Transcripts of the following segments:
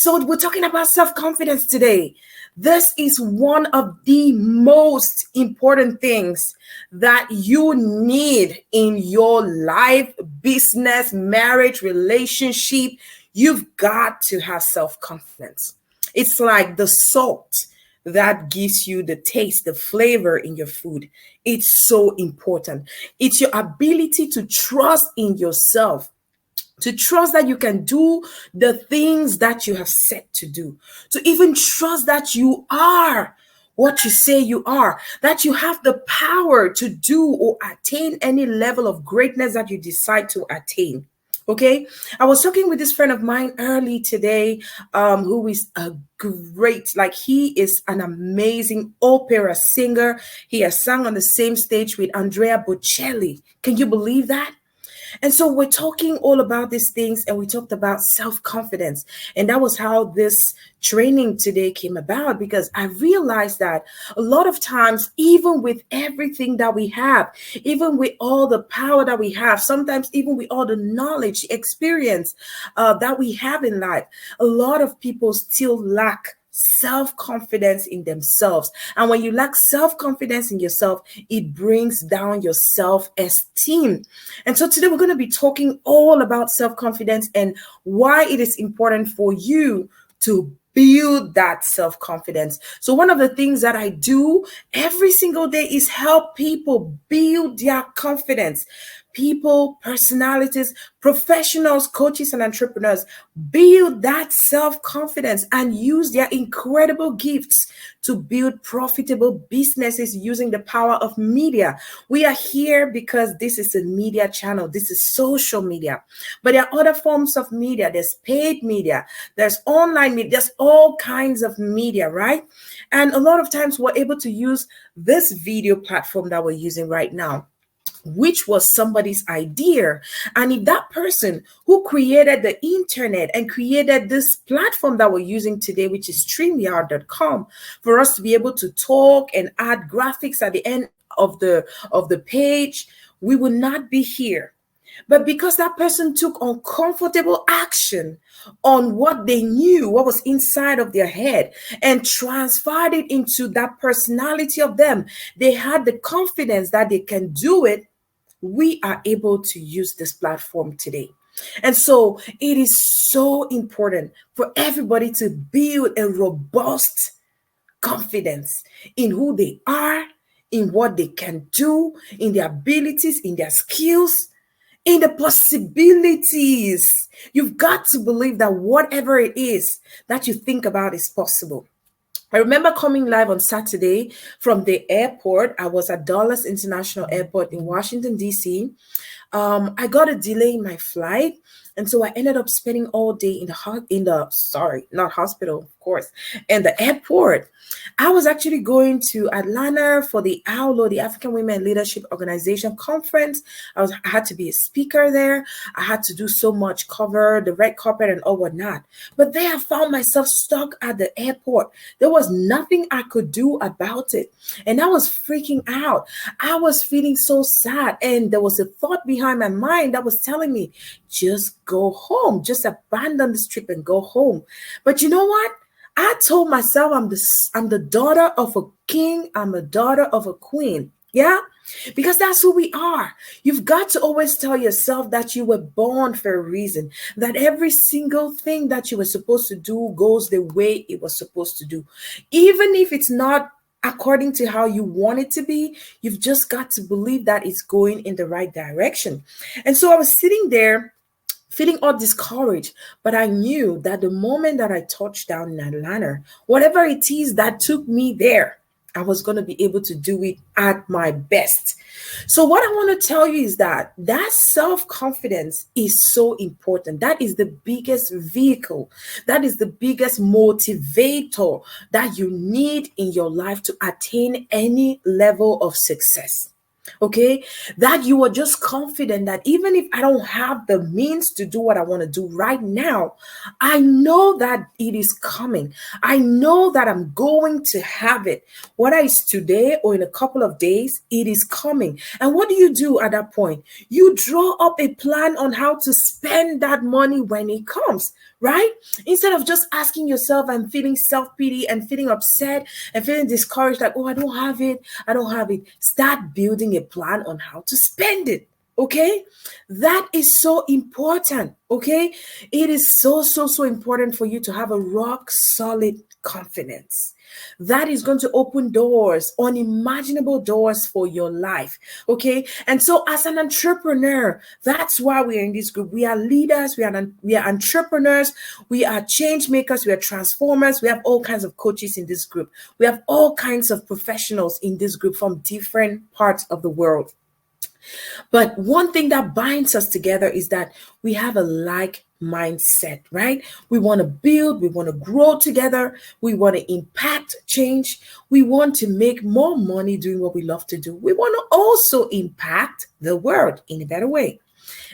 So we're talking about self-confidence today. This is one of the most important things that you need in your life, business, marriage, relationship. You've got to have self-confidence. It's like the salt that gives you the taste, the flavor in your food. It's so important. It's your ability to trust in yourself, to trust that you can do the things that you have set to do, to even trust that you are what you say you are, that you have the power to do or attain any level of greatness that you decide to attain. Okay, I was talking with this friend of mine early today, who is a great, like, he is an amazing opera singer. He has sung on the same stage with Andrea Bocelli. Can you believe that? And so we're talking all about these things, and we talked about self-confidence. And that was how this training today came about, because I realized that a lot of times, even with everything that we have, even with all the power that we have, sometimes even with all the knowledge, experience that we have in life, a lot of people still lack self-confidence in themselves. And when you lack self-confidence in yourself, it brings down your self-esteem. And so today we're going to be talking all about self-confidence and why it is important for you to build that self-confidence. So one of the things that I do every single day is help people build their confidence. People, personalities, professionals, coaches, and entrepreneurs build that self-confidence and use their incredible gifts to build profitable businesses using the power of media. We are here because this is a media channel. This is social media. But there are other forms of media. There's paid media. There's online media. There's all kinds of media, right? And a lot of times we're able to use this video platform that we're using right now, which was somebody's idea. And if that person who created the internet and created this platform that we're using today, which is StreamYard.com, for us to be able to talk and add graphics at the end of the page, we would not be here. But because that person took uncomfortable action on what they knew, what was inside of their head, and transferred it into that personality of them, they had the confidence that they can do it. We are able to use this platform today. And so it is so important for everybody to build a robust confidence in who they are, in what they can do, in their abilities, in their skills, in the possibilities. You've got to believe that whatever it is that you think about is possible. I remember coming live on Saturday from the airport. I was at Dulles International Airport in Washington, D.C. I got a delay in my flight. And so I ended up spending all day in not hospital, of course, in the airport. I was actually going to Atlanta for the AWLO, the African Women Leadership Organization conference. I had to be a speaker there. I had to do so much, cover the red carpet and all whatnot. But there I found myself stuck at the airport. There was nothing I could do about it. And I was freaking out. I was feeling so sad. And there was a thought behind my mind that was telling me, just go home, just abandon this trip and go home. But you know what? I told myself I'm the daughter of a king. I'm a daughter of a queen. Yeah, because that's who we are. You've got to always tell yourself that you were born for a reason, that every single thing that you were supposed to do goes the way it was supposed to do. Even if it's not according to how you want it to be, you've just got to believe that it's going in the right direction. And so I was sitting there feeling all discouraged, but I knew that the moment that I touched down in Atlanta, whatever it is that took me there, I was going to be able to do it at my best. So what I want to tell you is that self-confidence is so important. That is the biggest vehicle. That is the biggest motivator that you need in your life to attain any level of success. Okay, that you are just confident that even if I don't have the means to do what I want to do right now, I know that it is coming. I know that I'm going to have it, whether it's today or in a couple of days, it is coming. And what do you do at that point? You draw up a plan on how to spend that money when it comes, right? Instead of just asking yourself and feeling self pity and feeling upset and feeling discouraged, like, oh, I don't have it, I don't have it. Start building a plan on how to spend it. Okay, that is so important. Okay, it is so important for you to have a rock solid confidence that is going to open doors, unimaginable doors for your life. Okay, and so as an entrepreneur, that's why we are in this group. We are leaders, we are entrepreneurs, we are change makers, we are transformers. We have all kinds of coaches in this group. We have all kinds of professionals in this group from different parts of the world. But one thing that binds us together is that we have a like mindset, right? We want to build, we want to grow together, we want to impact change, we want to make more money doing what we love to do. We want to also impact the world in a better way.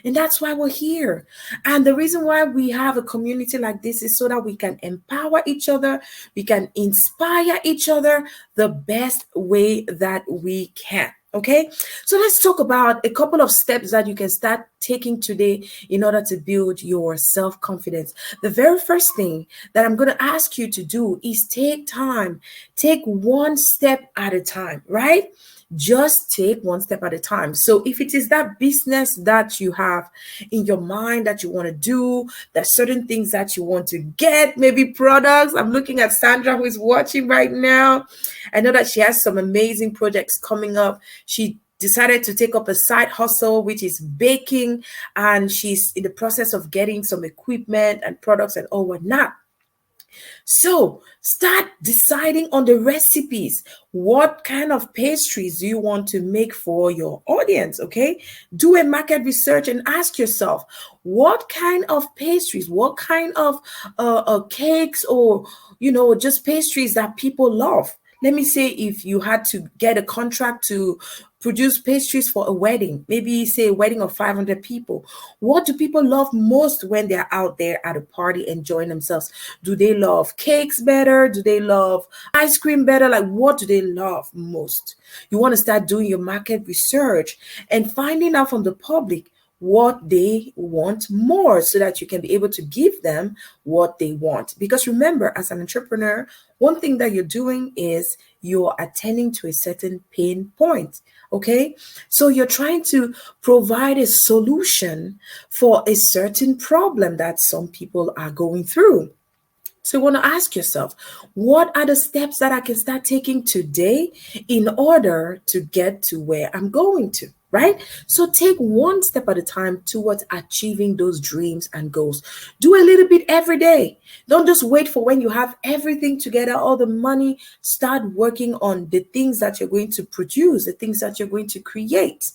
And that's why we're here. And the reason why we have a community like this is so that we can empower each other, we can inspire each other the best way that we can. Okay, so let's talk about a couple of steps that you can start taking today in order to build your self confidence. The very first thing that I'm going to ask you to do is take time, take one step at a time, right? Just take one step at a time. So if it is that business that you have in your mind that you want to do, there's certain things that you want to get, maybe products. I'm looking at Sandra who is watching right now. I know that she has some amazing projects coming up. She decided to take up a side hustle, which is baking, and she's in the process of getting some equipment and products and all whatnot. So start deciding on the recipes. What kind of pastries do you want to make for your audience? Okay. Do a market research and ask yourself, what kind of pastries, what kind of cakes or, just pastries that people love? Let me say if you had to get a contract to produce pastries for a wedding, maybe say a wedding of 500 people. What do people love most when they're out there at a party enjoying themselves? Do they love cakes better? Do they love ice cream better? Like, what do they love most? You want to start doing your market research and finding out from the public what they want more so that you can be able to give them what they want. Because remember, as an entrepreneur, one thing that you're doing is you're attending to a certain pain point. Okay, so you're trying to provide a solution for a certain problem that some people are going through. So you want to ask yourself, what are the steps that I can start taking today in order to get to where I'm going to? Right? So take one step at a time towards achieving those dreams and goals. Do a little bit every day. Don't just wait for when you have everything together, all the money. Start working on the things that you're going to produce, the things that you're going to create.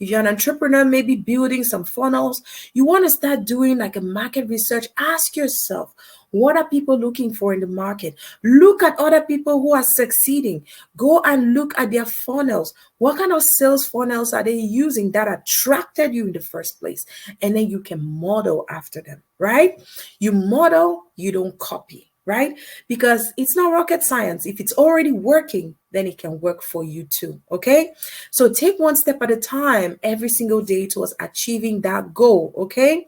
If you're an entrepreneur, maybe building some funnels, you want to start doing like a market research. Ask yourself, what are people looking for in the market? Look at other people who are succeeding. Go and look at their funnels. What kind of sales funnels are they using that attracted you in the first place? And then you can model after them, right? You model, you don't copy, right? Because it's not rocket science. If it's already working, then it can work for you too. Okay. So take one step at a time every single day towards achieving that goal. Okay.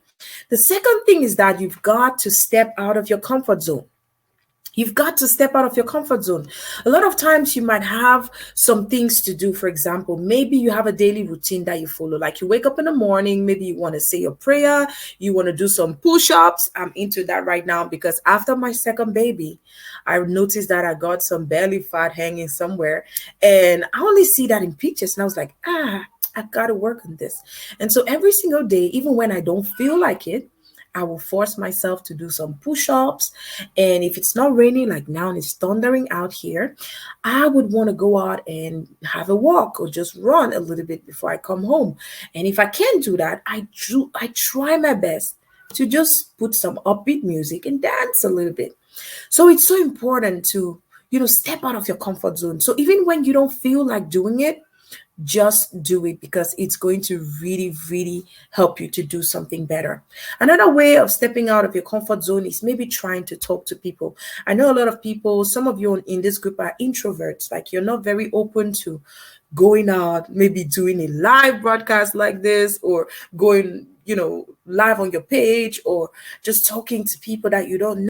The second thing is that you've got to step out of your comfort zone. You've got to step out of your comfort zone. A lot of times you might have some things to do. For example, maybe you have a daily routine that you follow. Like you wake up in the morning, maybe you want to say your prayer, you want to do some push-ups. I'm into that right now because after my second baby, I noticed that I got some belly fat hanging somewhere. And I only see that in pictures. And I was like, I got to work on this. And so every single day, even when I don't feel like it, I will force myself to do some push-ups. And if it's not raining, like now and it's thundering out here, I would want to go out and have a walk or just run a little bit before I come home. And if I can't do that, I try my best to just put some upbeat music and dance a little bit. So it's so important to, step out of your comfort zone. So even when you don't feel like doing it, just do it, because it's going to really, really help you to do something better. Another way of stepping out of your comfort zone is maybe trying to talk to people. I know a lot of people, some of you in this group are introverts, like you're not very open to going out, maybe doing a live broadcast like this, or going, live on your page, or just talking to people that you don't